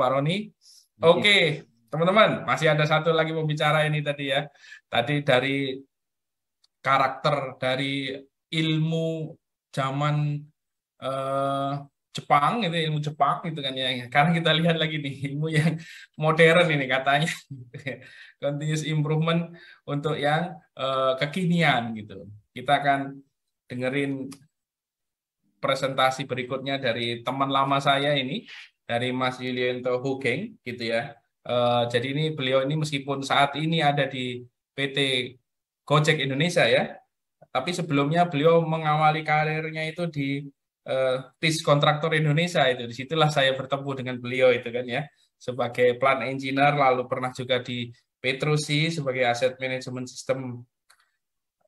Pak Roni. Oke, teman-teman, masih ada satu lagi pembicara ini tadi ya. Tadi dari karakter dari ilmu zaman eh, Jepang itu, ilmu Jepang gitu kan ya. Sekarang kita lihat lagi nih ilmu yang modern ini katanya continuous improvement untuk yang kekinian gitu. Kita akan dengerin presentasi berikutnya dari teman lama saya ini, dari Mas Yulianto Hugeng gitu ya. Jadi ini beliau ini meskipun saat ini ada di PT Gojek Indonesia ya, tapi sebelumnya beliau mengawali karirnya itu di TIS Kontraktor Indonesia itu. Disitulah saya bertemu dengan beliau itu kan ya, sebagai plant engineer, lalu pernah juga di Petrosi sebagai Asset Management System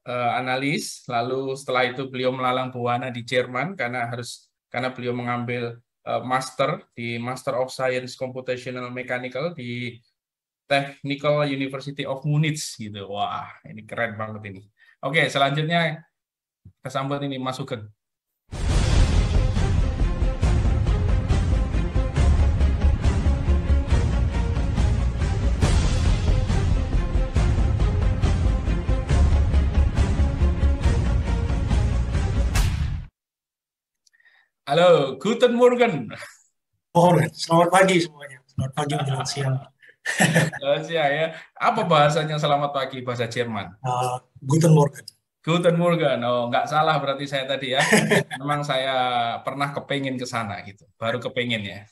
analis. Lalu setelah itu beliau melalang buana di Jerman karena beliau mengambil master di Master of Science Computational Mechanical di Technical University of Munich gitu. Wah, ini keren banget ini. Oke, selanjutnya kita sambut ini Mas Sugeng. Halo, Guten Morgen. Selamat pagi semuanya. Selamat pagi menjelang siang. Ya. Apa bahasanya selamat pagi bahasa Jerman? Guten Morgen. Guten Morgen. Oh, nggak salah berarti saya tadi ya. Memang saya pernah kepengin ke sana gitu. Baru kepengin ya.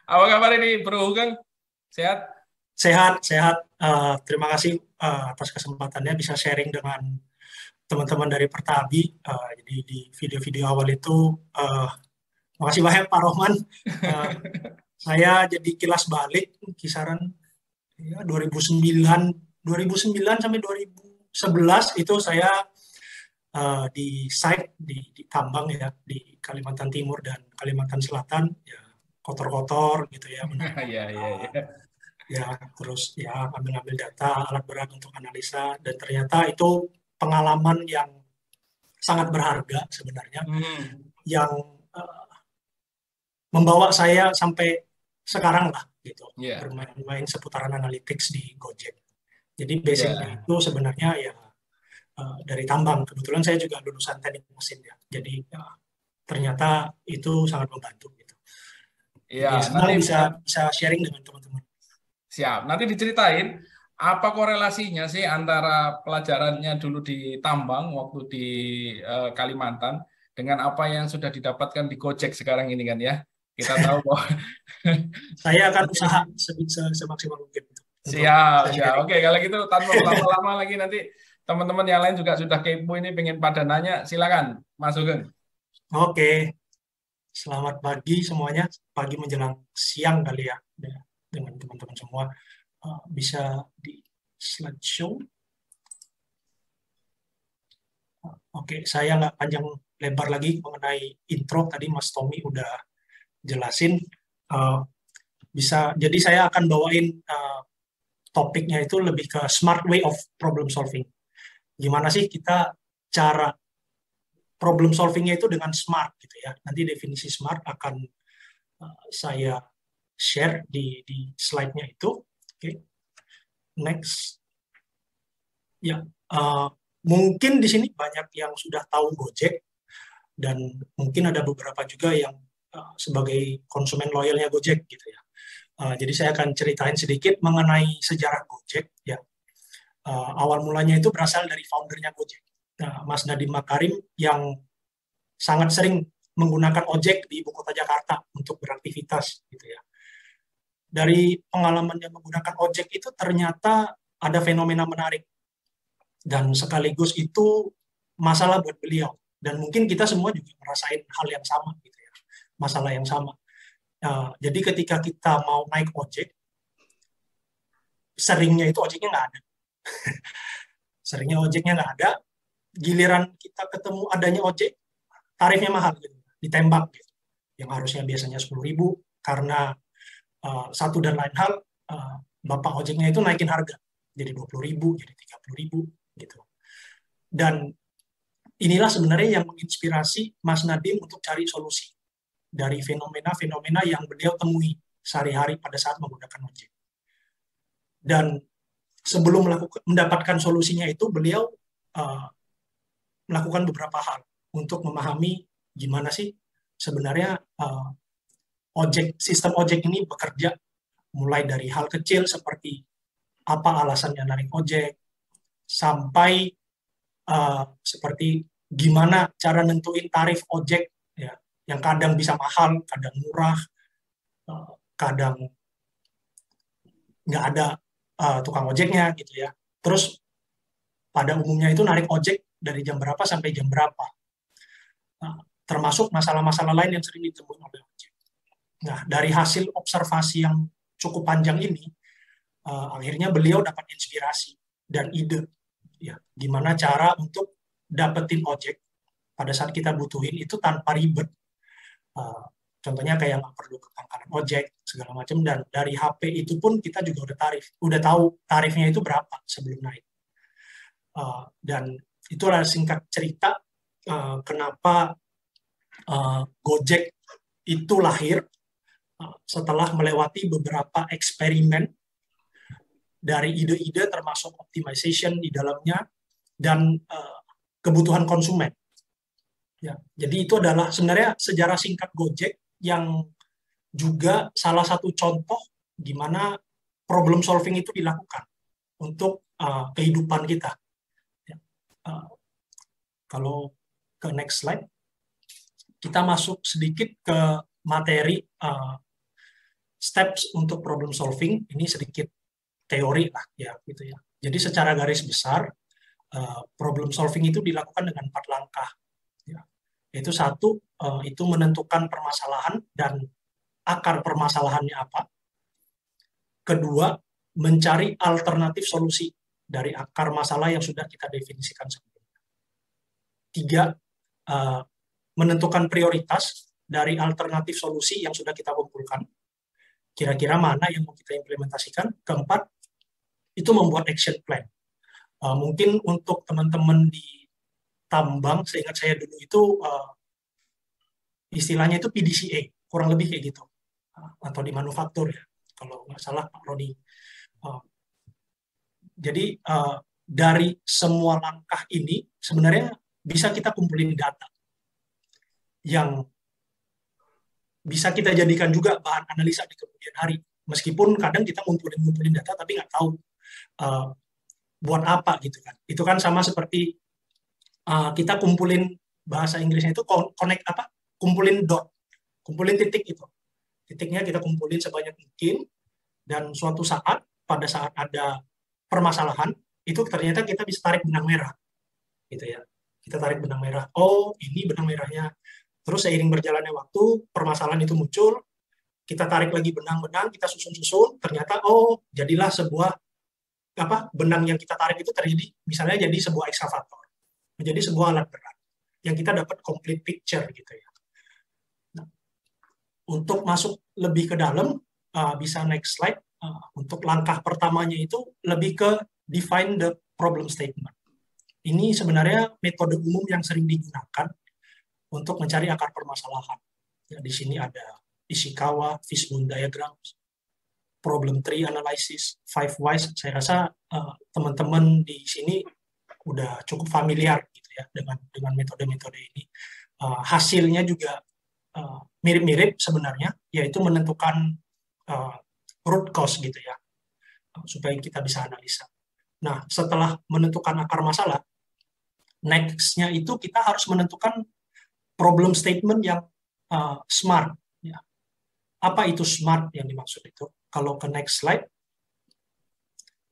Apa kabar ini, Bro Hugeng? Sehat? Sehat, sehat. Terima kasih atas kesempatannya bisa sharing dengan teman-teman dari Pertabi. Jadi di video-video awal itu, makasih banyak Pak Rohman. Saya jadi kilas balik kisaran ya, 2009 sampai 2011 itu saya di site di tambang ya di Kalimantan Timur dan Kalimantan Selatan ya kotor-kotor gitu ya benar. Iya. Ya terus ya ambil data alat berat untuk analisa dan ternyata itu pengalaman yang sangat berharga sebenarnya yang membawa saya sampai sekarang lah gitu bermain-main seputaran analytics di Gojek. Jadi basicnya itu sebenarnya ya dari tambang. Kebetulan saya juga lulusan teknik mesin ya. Jadi ternyata itu sangat membantu gitu. Iya, Jadi senang bisa sharing dengan teman-teman. Siap. Nanti diceritain apa korelasinya sih antara pelajarannya dulu di tambang waktu di Kalimantan dengan apa yang sudah didapatkan di Gojek sekarang ini kan ya. Kita tahu bahwa saya akan usaha semaksimal mungkin. Siap. Oke, kalau gitu tanpa berlama-lama lagi nanti teman-teman yang lain juga sudah kepo ini pengen pada nanya, silakan Mas Sugeng. Oke. Selamat pagi semuanya. Pagi menjelang siang kali ya dengan teman-teman semua. Bisa di slideshow. Oke, saya nggak panjang lebar lagi mengenai intro. Tadi Mas Tommy udah jelasin. Jadi saya akan bawain topiknya itu lebih ke smart way of problem solving. Gimana sih kita cara problem solvingnya itu dengan smart gitu ya. Nanti definisi smart akan saya share di slide-nya itu. Oke. Next. Ya, mungkin di sini banyak yang sudah tahu Gojek dan mungkin ada beberapa juga yang sebagai konsumen loyalnya Gojek gitu ya. Jadi saya akan ceritain sedikit mengenai sejarah Gojek ya. Awal mulanya itu berasal dari foundernya Gojek, Mas Nadiem Makarim yang sangat sering menggunakan ojek di ibu kota Jakarta untuk beraktivitas gitu ya. Dari pengalamannya menggunakan ojek itu ternyata ada fenomena menarik dan sekaligus itu masalah buat beliau dan mungkin kita semua juga merasain hal yang sama gitu ya, masalah yang sama. Jadi ketika kita mau naik ojek, seringnya itu ojeknya nggak ada. Seringnya ojeknya nggak ada, giliran kita ketemu adanya ojek, tarifnya mahal, gitu. Ditembak. Gitu. Yang harusnya biasanya 10.000, karena satu dan lain hal, bapak ojeknya itu naikin harga. Jadi 20.000, jadi 30.000, gitu. Dan inilah sebenarnya yang menginspirasi Mas Nadiem untuk cari solusi. dari fenomena-fenomena yang beliau temui sehari-hari pada saat menggunakan ojek. Dan sebelum mendapatkan solusinya itu, beliau melakukan beberapa hal untuk memahami gimana sih sebenarnya sistem ojek ini bekerja, mulai dari hal kecil seperti apa alasannya narik ojek, sampai seperti gimana cara nentuin tarif ojek, ya, yang kadang bisa mahal, kadang murah, kadang nggak ada tukang ojeknya gitu ya. Terus pada umumnya itu narik ojek dari jam berapa sampai jam berapa, termasuk masalah-masalah lain yang sering ditemui oleh ojek. Nah, dari hasil observasi yang cukup panjang ini, akhirnya beliau dapat inspirasi dan ide, ya, gimana cara untuk dapetin ojek pada saat kita butuhin itu tanpa ribet. Contohnya kayak nggak perlu ke pangkalan ojek segala macam, dan dari HP itu pun kita juga udah tahu tarifnya itu berapa sebelum naik. Dan itulah singkat cerita kenapa Gojek itu lahir setelah melewati beberapa eksperimen dari ide-ide termasuk optimization di dalamnya dan kebutuhan konsumen. Ya, jadi itu adalah sebenarnya sejarah singkat Gojek yang juga salah satu contoh di mana problem solving itu dilakukan untuk kehidupan kita. Ya. Kalau ke next slide, kita masuk sedikit ke materi steps untuk problem solving. Ini sedikit teori lah ya, gitu ya. Jadi secara garis besar problem solving itu dilakukan dengan 4 langkah. Ya. Yaitu satu, itu menentukan permasalahan dan akar permasalahannya apa. Kedua, mencari alternatif solusi dari akar masalah yang sudah kita definisikan sebelumnya. 3, menentukan prioritas dari alternatif solusi yang sudah kita kumpulkan. Kira-kira mana yang mau kita implementasikan. Keempat, itu membuat action plan. Mungkin untuk teman-teman di tambang, seingat saya dulu itu istilahnya itu PDCA, kurang lebih kayak gitu. Atau di manufaktur ya, kalau nggak salah Pak Roni. Jadi dari semua langkah ini sebenarnya bisa kita kumpulin data yang bisa kita jadikan juga bahan analisa di kemudian hari. Meskipun kadang kita ngumpulin data tapi nggak tahu buat apa gitu kan. Itu kan sama seperti kita kumpulin, bahasa Inggrisnya itu connect apa? Kumpulin dot, kumpulin titik itu. Titiknya kita kumpulin sebanyak mungkin, dan suatu saat pada saat ada permasalahan itu ternyata kita bisa tarik benang merah, gitu ya. Kita tarik benang merah. Oh, ini benang merahnya. Terus seiring berjalannya waktu, permasalahan itu muncul, kita tarik lagi benang-benang, kita susun-susun, ternyata oh, jadilah sebuah benang yang kita tarik itu terjadi, misalnya jadi sebuah ekskavator, menjadi sebuah alat berat, yang kita dapat complete picture gitu ya. Nah, untuk masuk lebih ke dalam, bisa next slide. Untuk langkah pertamanya itu lebih ke define the problem statement. Ini sebenarnya metode umum yang sering digunakan untuk mencari akar permasalahan. Ya, di sini ada Ishikawa, Fishbone diagram, problem tree analysis, 5 whys. Saya rasa teman-teman di sini udah cukup familiar gitu ya dengan metode-metode ini. Hasilnya juga mirip-mirip sebenarnya, yaitu menentukan root cause gitu ya, supaya kita bisa analisa. Nah, setelah menentukan akar masalah, next-nya itu kita harus menentukan problem statement yang smart. Ya. Apa itu smart yang dimaksud itu? Kalau ke next slide.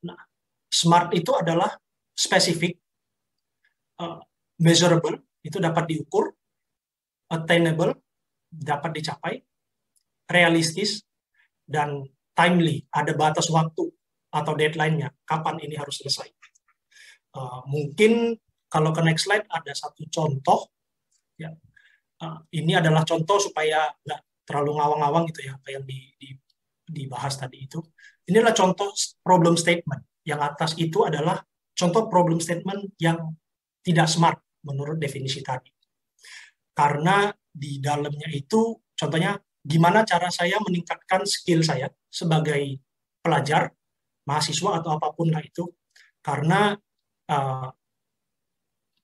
Nah, smart itu adalah spesifik, measurable, itu dapat diukur, attainable, dapat dicapai, realistis, dan timely, ada batas waktu atau deadline-nya, kapan ini harus selesai. Mungkin kalau ke next slide ada satu contoh. Ya. Ini adalah contoh supaya nggak terlalu ngawang-ngawang gitu ya, apa yang dibahas tadi itu. Ini adalah contoh problem statement. Yang atas itu adalah contoh problem statement yang tidak smart menurut definisi tadi. Karena di dalamnya itu contohnya gimana cara saya meningkatkan skill saya sebagai pelajar, mahasiswa atau apapun lah itu, karena uh,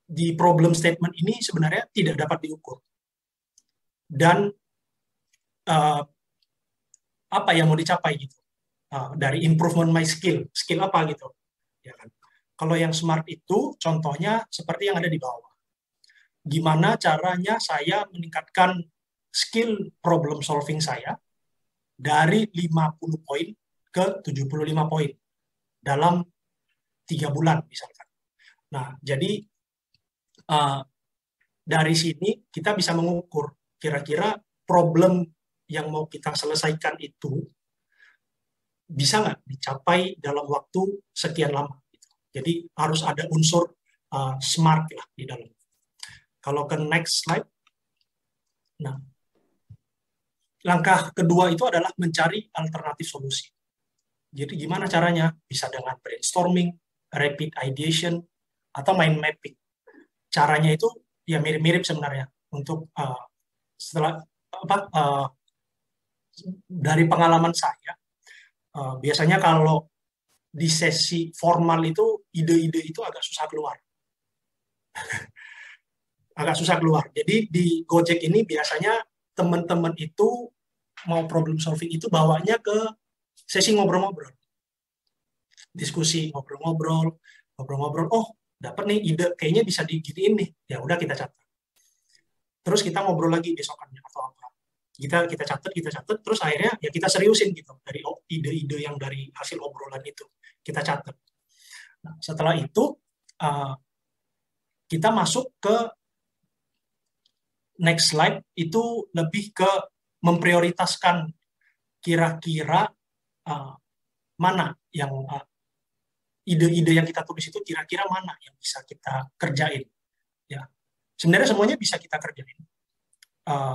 di problem statement ini sebenarnya tidak dapat diukur. Dan uh, apa yang mau dicapai gitu dari improvement my skill apa gitu, ya kan? Kalau yang SMART itu contohnya seperti yang ada di bawah. Gimana caranya saya meningkatkan skill problem solving saya dari 50 poin ke 75 poin dalam 3 bulan misalkan. Nah, jadi uh, dari sini kita bisa mengukur kira-kira problem yang mau kita selesaikan itu bisa nggak dicapai dalam waktu sekian lama. Jadi harus ada unsur SMART lah di dalam. Kalau ke next slide. Nah, langkah kedua itu adalah mencari alternatif solusi. Jadi gimana caranya? Bisa dengan brainstorming, rapid ideation, atau mind mapping. Caranya itu ya mirip-mirip sebenarnya. Untuk setelah dari pengalaman saya, biasanya kalau di sesi formal itu ide-ide itu agak susah keluar. Agak susah keluar. Jadi di Gojek ini biasanya teman-teman itu mau problem solving itu bawanya ke sesi ngobrol-ngobrol. Diskusi, ngobrol-ngobrol. Oh, dapat nih ide, kayaknya bisa diginiin nih. Ya udah kita catat. Terus kita ngobrol lagi besokannya atau apa. Kita catat, terus akhirnya ya kita seriusin gitu dari ide-ide yang dari hasil obrolan itu kita catat. Nah, setelah itu kita masuk ke next slide, itu lebih ke memprioritaskan kira-kira mana yang ide-ide yang kita tulis itu kira-kira mana yang bisa kita kerjain. Ya, sebenarnya semuanya bisa kita kerjain.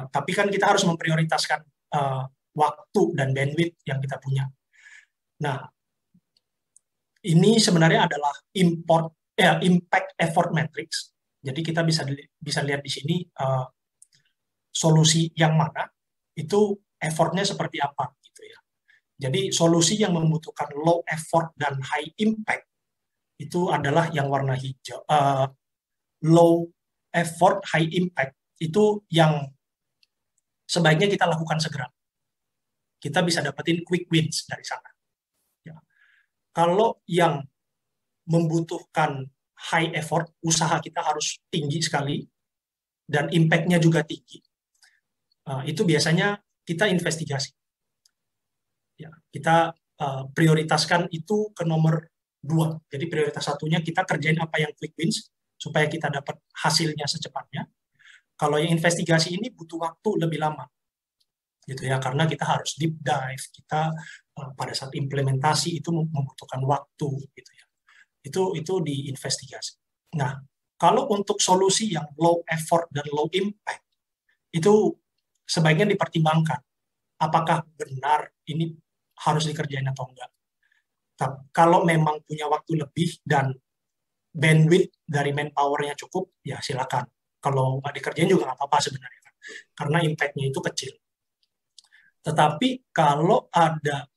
Tapi kan kita harus memprioritaskan waktu dan bandwidth yang kita punya. Nah, ini sebenarnya adalah impact effort matrix. Jadi kita bisa lihat di sini solusi yang mana itu effortnya seperti apa gitu ya. Jadi solusi yang membutuhkan low effort dan high impact itu adalah yang warna hijau. Low effort, high impact itu yang sebaiknya kita lakukan segera. Kita bisa dapetin quick wins dari sana. Ya. Kalau yang membutuhkan high effort, usaha kita harus tinggi sekali, dan impact-nya juga tinggi. Itu biasanya kita investigasi. Ya, kita prioritaskan itu ke nomor 2. Jadi prioritas satunya kita kerjain apa yang quick wins, supaya kita dapat hasilnya secepatnya. Kalau yang investigasi ini butuh waktu lebih lama, gitu ya, karena kita harus deep dive, kita pada saat implementasi itu membutuhkan waktu, gitu ya. Itu diinvestigasi. Nah, kalau untuk solusi yang low effort dan low impact, itu sebaiknya dipertimbangkan apakah benar ini harus dikerjain atau enggak. Kalau memang punya waktu lebih dan bandwidth dari manpower-nya cukup, ya silakan. Kalau nggak dikerjain juga nggak apa-apa sebenarnya, karena impact-nya itu kecil. Tetapi kalau ada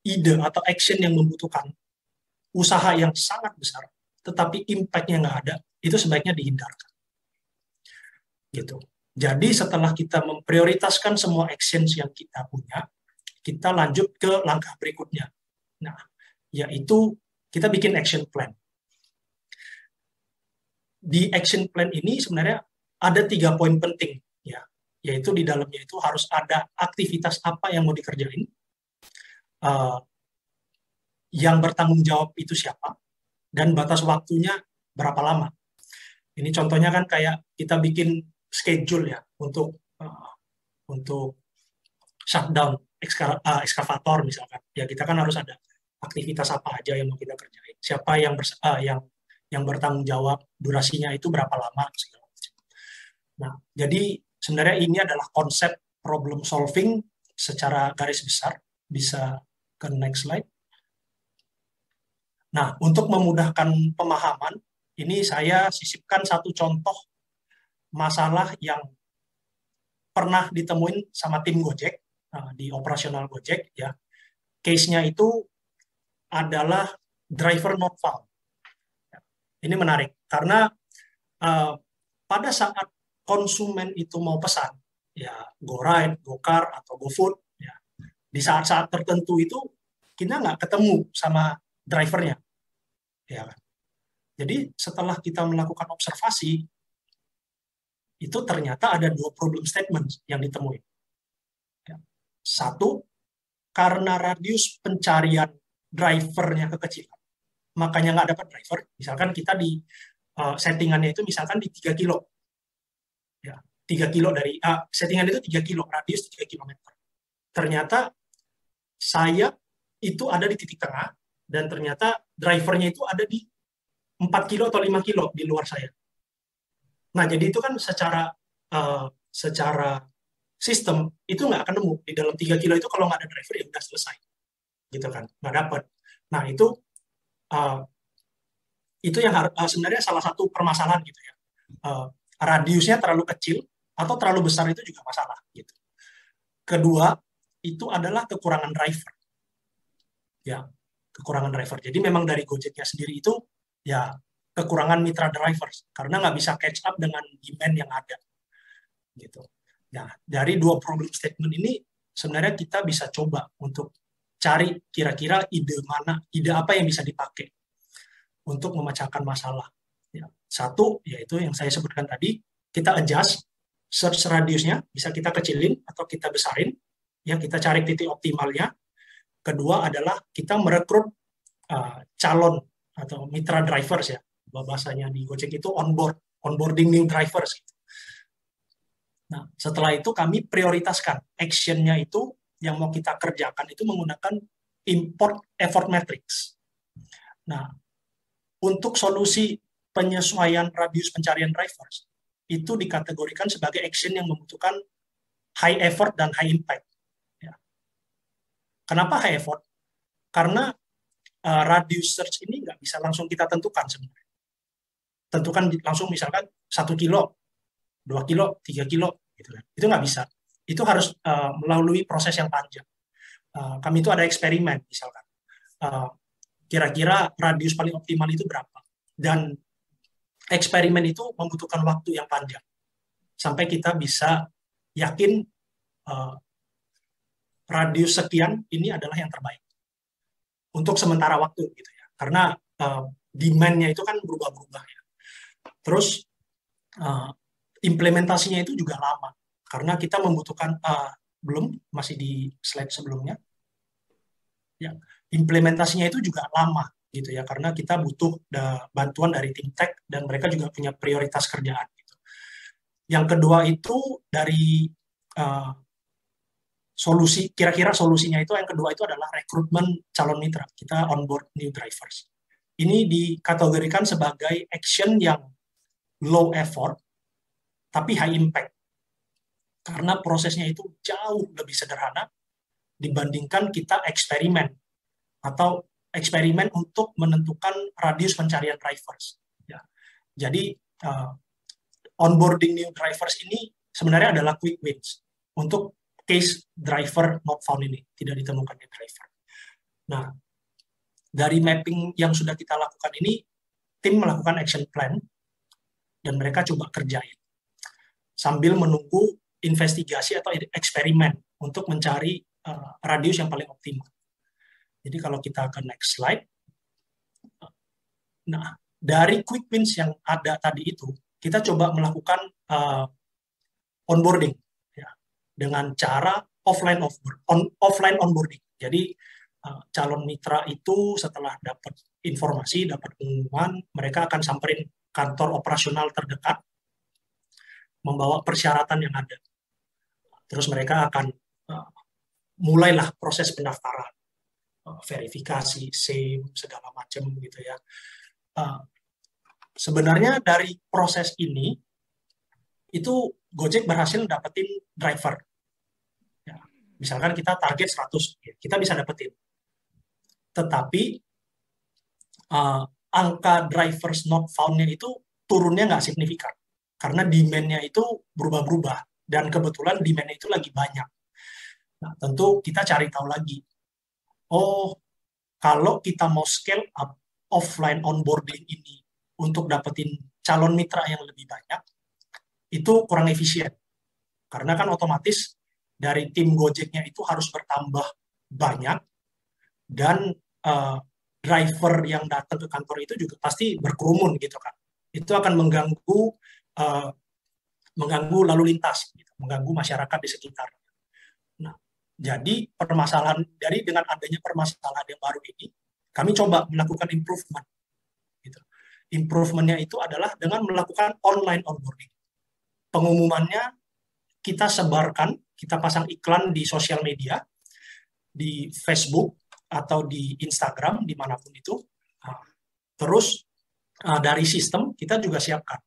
ide atau action yang membutuhkan usaha yang sangat besar, tetapi impact-nya nggak ada, itu sebaiknya dihindarkan. Gitu. Jadi setelah kita memprioritaskan semua actions yang kita punya, kita lanjut ke langkah berikutnya. Nah, yaitu kita bikin action plan. Di action plan ini sebenarnya ada 3 poin penting, ya, yaitu di dalamnya itu harus ada aktivitas apa yang mau dikerjain, yang bertanggung jawab itu siapa, dan batas waktunya berapa lama. Ini contohnya kan kayak kita bikin schedule ya untuk shutdown ekskavator misalkan. Ya kita kan harus ada aktivitas apa aja yang mau kita kerjain. Siapa yang bertanggung jawab, durasinya itu berapa lama segala macam. Nah, jadi sebenarnya ini adalah konsep problem solving secara garis besar. Bisa ke next slide. Nah, untuk memudahkan pemahaman, ini saya sisipkan satu contoh masalah yang pernah ditemuin sama tim Gojek di operasional Gojek ya. Case-nya itu adalah driver not found. Ini menarik karena pada saat konsumen itu mau pesan, ya GoRide, GoCar, atau GoFood, ya, di saat-saat tertentu itu kita nggak ketemu sama drivernya. Ya kan? Jadi setelah kita melakukan observasi, itu ternyata ada 2 problem statement yang ditemui. Ya. Satu, karena radius pencarian drivernya kekecilan, makanya nggak dapat driver. Misalkan kita di settingannya itu misalkan di 3 kilo. Ya, 3 kilo dari settingan itu 3 kilo, radius 3 kilometer. Ternyata saya itu ada di titik tengah dan ternyata drivernya itu ada di 4 kilo atau 5 kilo di luar saya. Nah, jadi itu kan secara sistem itu nggak akan nemu di dalam 3 kilo itu. Kalau nggak ada driver ya udah selesai, gitu kan, nggak dapat. Nah, itu yang sebenarnya salah satu permasalahan gitu ya. Radiusnya terlalu kecil atau terlalu besar itu juga masalah gitu. Kedua, itu adalah kekurangan driver. Ya, kekurangan driver. Jadi memang dari Gojeknya sendiri itu ya kekurangan mitra drivers karena nggak bisa catch up dengan demand yang ada. Gitu. Nah, dari 2 problem statement ini sebenarnya kita bisa coba untuk cari kira-kira ide apa yang bisa dipakai untuk memecahkan masalah. Ya. Satu, yaitu yang saya sebutkan tadi, kita adjust search radiusnya, bisa kita kecilin atau kita besarin, ya kita cari titik optimalnya. Kedua adalah kita merekrut calon atau mitra drivers ya, bahasanya di Gojek itu onboarding new drivers. Nah, setelah itu kami prioritaskan action-nya itu yang mau kita kerjakan itu menggunakan import effort matrix. Nah, untuk solusi penyesuaian radius pencarian drivers, itu dikategorikan sebagai action yang membutuhkan high effort dan high impact. Ya. Kenapa high effort? Karena radius search ini nggak bisa langsung kita tentukan sebenarnya. Tentukan langsung misalkan 1 kilo, 2 kilo, 3 kilo, gitu kan. Itu nggak bisa. Itu harus melalui proses yang panjang. Kami itu ada eksperimen, misalkan. Kira-kira radius paling optimal itu berapa? Dan eksperimen itu membutuhkan waktu yang panjang sampai kita bisa yakin radius sekian ini adalah yang terbaik untuk sementara waktu gitu ya, karena demand-nya itu kan berubah-ubah ya. Terus implementasinya itu juga lama karena kita membutuhkan masih di slide sebelumnya ya, implementasinya itu juga lama gitu ya, karena kita butuh bantuan dari tim tech dan mereka juga punya prioritas kerjaan gitu. Yang kedua itu dari kira-kira solusinya itu yang kedua itu adalah rekrutmen calon mitra, kita onboard new drivers. Ini dikategorikan sebagai action yang low effort tapi high impact karena prosesnya itu jauh lebih sederhana dibandingkan kita eksperimen untuk menentukan radius pencarian drivers. Ya. Jadi onboarding new drivers ini sebenarnya adalah quick wins untuk case driver not found ini, tidak ditemukannya driver. Nah, dari mapping yang sudah kita lakukan ini, tim melakukan action plan dan mereka coba kerjain sambil menunggu investigasi atau eksperimen untuk mencari radius yang paling optimal. Jadi kalau kita ke next slide, nah dari quick wins yang ada tadi itu, kita coba melakukan onboarding ya, dengan cara offline onboarding. Jadi calon mitra itu setelah dapat informasi, dapat pengumuman, mereka akan samperin kantor operasional terdekat, membawa persyaratan yang ada. Terus mereka akan mulailah proses pendaftaran, verifikasi, SIM, segala macam gitu ya. Sebenarnya dari proses ini, itu Gojek berhasil dapetin driver. Ya, misalkan kita target 100, kita bisa dapetin. Tetapi angka drivers not found-nya itu turunnya nggak signifikan. Karena demand-nya itu berubah-berubah dan kebetulan demand itu lagi banyak. Nah, tentu kita cari tahu lagi. Oh, kalau kita mau scale up offline onboarding ini untuk dapetin calon mitra yang lebih banyak, itu kurang efisien. Karena kan otomatis dari tim Gojeknya itu harus bertambah banyak, dan driver yang datang ke kantor itu juga pasti berkerumun gitu kan. Itu akan mengganggu lalu lintas, gitu, mengganggu masyarakat di sekitar. Nah, jadi dengan adanya permasalahan yang baru ini, kami coba melakukan improvement. Gitu. Improvementnya itu adalah dengan melakukan online onboarding. Pengumumannya kita sebarkan, kita pasang iklan di sosial media, di Facebook atau di Instagram, dimanapun itu. Terus dari sistem kita juga siapkan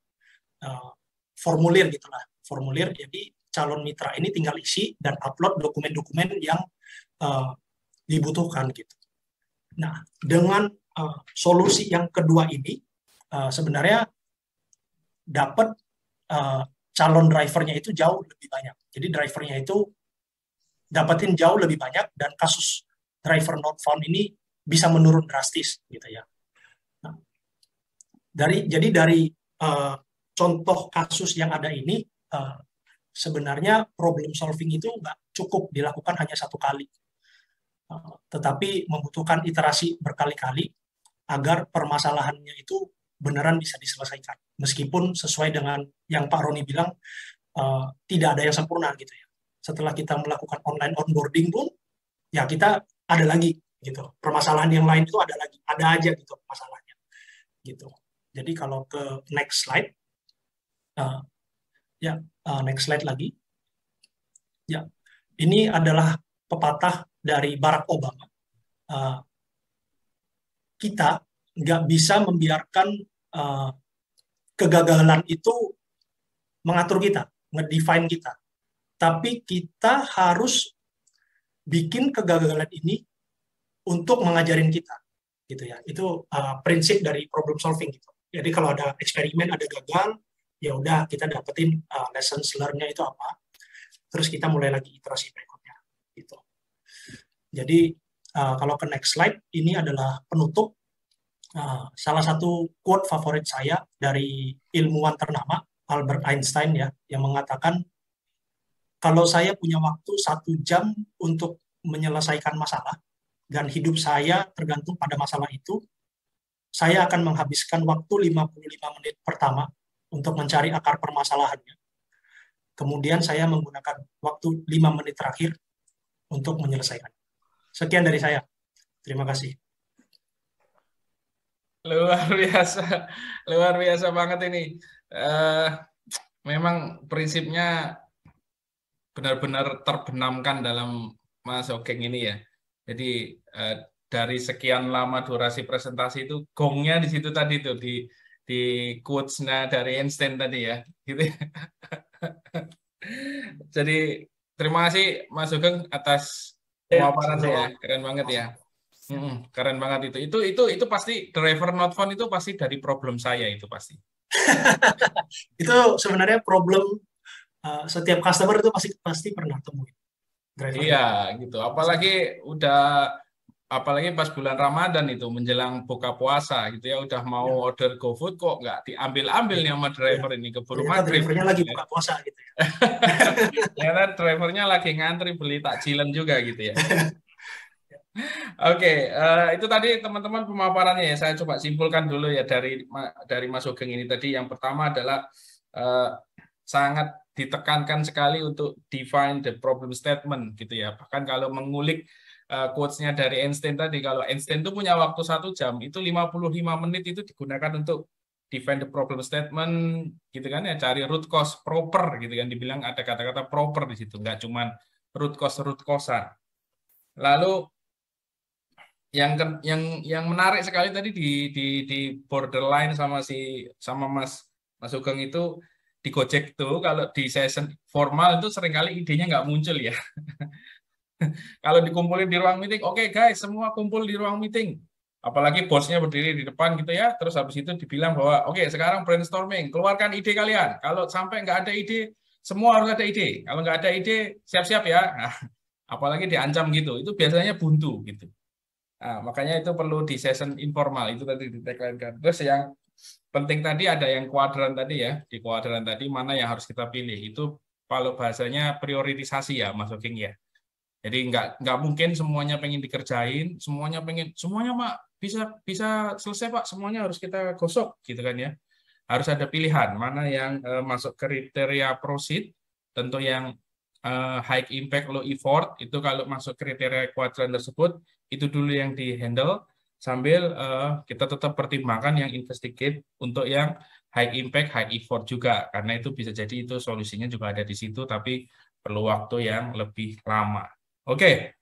formulir gitulah, formulir. Jadi calon mitra ini tinggal isi dan upload dokumen-dokumen yang dibutuhkan gitu. Nah, dengan solusi yang kedua ini sebenarnya dapat calon drivernya itu jauh lebih banyak. Jadi drivernya itu dapetin jauh lebih banyak, dan kasus driver not found ini bisa menurun drastis gitu ya. Nah, jadi dari contoh kasus yang ada ini, sebenarnya problem solving itu nggak cukup dilakukan hanya satu kali, tetapi membutuhkan iterasi berkali-kali agar permasalahannya itu beneran bisa diselesaikan. Meskipun sesuai dengan yang Pak Roni bilang, tidak ada yang sempurna gitu ya. Setelah kita melakukan online onboarding pun, ya kita ada lagi gitu. Permasalahan yang lain itu ada lagi, ada aja gitu masalahnya. Gitu. Jadi kalau ke next slide, next slide lagi. Ya, ini adalah pepatah dari Barack Obama. Kita nggak bisa membiarkan kegagalan itu mengatur kita, ngedefine kita. Tapi kita harus bikin kegagalan ini untuk mengajarin kita, gitu ya. Itu prinsip dari problem solving gitu. Jadi kalau ada eksperimen, ada gagal, ya udah kita dapetin lessons learn-nya itu apa. Terus kita mulai lagi iterasi berikutnya, gitu. Jadi kalau ke next slide, ini adalah penutup. Salah satu quote favorit saya dari ilmuwan ternama Albert Einstein ya, yang mengatakan, kalau saya punya waktu 1 jam untuk menyelesaikan masalah, dan hidup saya tergantung pada masalah itu, saya akan menghabiskan waktu 55 menit pertama untuk mencari akar permasalahannya. Kemudian saya menggunakan waktu 5 menit terakhir untuk menyelesaikan. Sekian dari saya. Terima kasih. Luar biasa banget ini. Memang prinsipnya benar-benar terbenamkan dalam Mas Hugeng ini ya. Jadi dari sekian lama durasi presentasi itu, gongnya di situ tadi tuh, di quotes-nya dari Einstein tadi ya, gitu. Jadi terima kasih Mas Hugeng atas pemaparannya ya, keren banget ya. Keren banget itu. Itu pasti driver not found itu pasti dari problem saya itu pasti. Itu sebenarnya problem setiap customer itu pasti pernah temuin. Iya, gitu. Apalagi pas bulan Ramadan itu menjelang buka puasa gitu ya, udah mau order GoFood kok nggak diambil-ambil nih sama driver ini, keburu maghrib. Drivernya lagi buka puasa gitu ya. Ternyata drivernya lagi ngantri beli takjilan juga gitu ya. Oke, itu tadi teman-teman pemaparannya ya. Saya coba simpulkan dulu ya dari Mas Hugeng ini tadi. Yang pertama adalah sangat ditekankan sekali untuk define the problem statement gitu ya. Bahkan kalau mengulik quotes-nya dari Einstein tadi, kalau Einstein itu punya waktu 1 jam, itu 55 menit itu digunakan untuk define the problem statement gitu kan ya, cari root cause proper gitu kan, dibilang ada kata-kata proper di situ, nggak cuman root cause-an. Lalu yang menarik sekali tadi di borderline sama Mas Hugeng itu, di Gojek tuh kalau di session formal itu seringkali idenya nggak muncul ya. Kalau dikumpulin di ruang meeting, oke guys, semua kumpul di ruang meeting. Apalagi bosnya berdiri di depan gitu ya, terus habis itu dibilang bahwa oke, sekarang brainstorming, keluarkan ide kalian. Kalau sampai nggak ada ide, semua harus ada ide. Kalau nggak ada ide, siap-siap ya. Nah, apalagi diancam gitu, itu biasanya buntu gitu. Nah, makanya itu perlu di session informal itu tadi ditekankan. Terus yang penting tadi ada yang kuadran tadi ya, di kuadran tadi mana yang harus kita pilih. Itu kalau bahasanya prioritisasi ya, Mas Oking ya. Jadi nggak mungkin semuanya pengen dikerjain, semuanya Pak bisa bisa selesai Pak, semuanya harus kita gosok gitu kan ya. Harus ada pilihan mana yang masuk kriteria proceed, tentu yang high impact low effort itu kalau masuk kriteria kuadran tersebut itu dulu yang di handle sambil kita tetap pertimbangkan yang investigate untuk yang high impact high effort juga karena itu bisa jadi itu solusinya juga ada di situ tapi perlu waktu yang lebih lama. Oke,